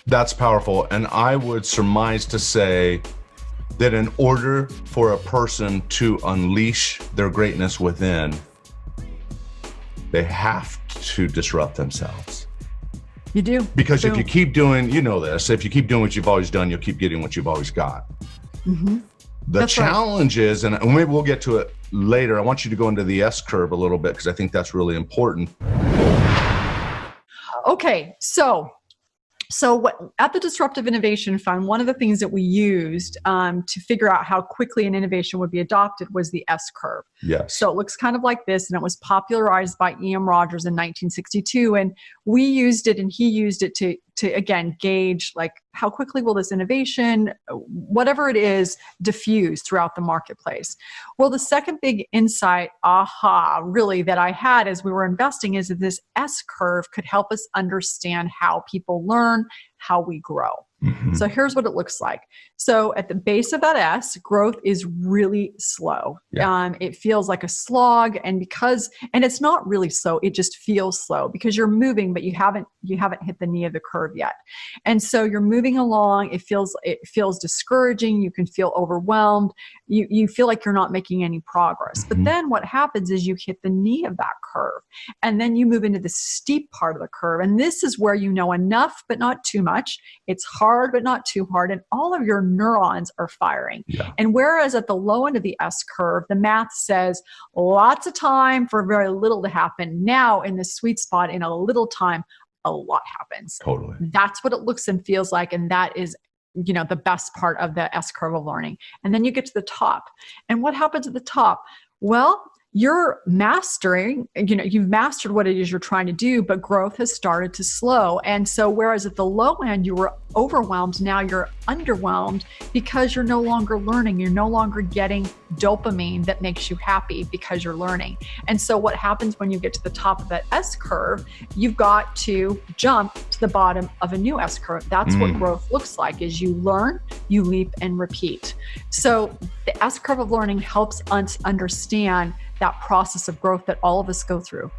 That's powerful. And I would surmise to say that in order for a person to unleash their greatness within, they have to disrupt themselves. You do. Because Boom. if you keep doing, you know this, if you keep doing what you've always done, you'll keep getting what you've always got. Mm-hmm. The That's challenge is, and maybe we'll get to it later, I want you to go into the S curve a little bit because I think that's really important. Okay, so at the Disruptive Innovation Fund, one of the things that we used to figure out how quickly an innovation would be adopted was the S curve. Yes. So it looks kind of like this, and it was popularized by E.M. Rogers in 1962, and we used it, and he used it to again gauge like how quickly will this innovation, whatever it is, diffuse throughout the marketplace. Well, the second big insight, really that I had as we were investing is that this S curve could help us understand how people learn, how we grow. Mm-hmm. So here's what it looks like. So at the base of that S, growth is really slow. Yeah. It feels like a slog, and it's not really slow, it just feels slow because you're moving, but you haven't hit the knee of the curve yet. And so you're moving along, it feels discouraging, you can feel overwhelmed, you feel like you're not making any progress. Mm-hmm. But then what happens is you hit the knee of that curve, and then you move into the steep part of the curve. And this is where you know enough, but not too much. It's hard, but not too hard. And all of your neurons are firing. Yeah. And whereas at the low end of the S curve, the math says lots of time for very little to happen. Now in the sweet spot, in a little time, a lot happens. Totally. That's what it looks and feels like. And that is, the best part of the S curve of learning. And then you get to the top. And what happens at the top? Well, you're mastering, you've mastered what it is you're trying to do, but growth has started to slow. And so whereas at the low end, you were overwhelmed, now you're underwhelmed because you're no longer learning. You're no longer getting dopamine that makes you happy because you're learning. And so what happens when you get to the top of that S curve, you've got to jump to the bottom of a new S curve. That's what growth looks like, is you learn, you leap and repeat. So the S curve of learning helps us understand that process of growth that all of us go through.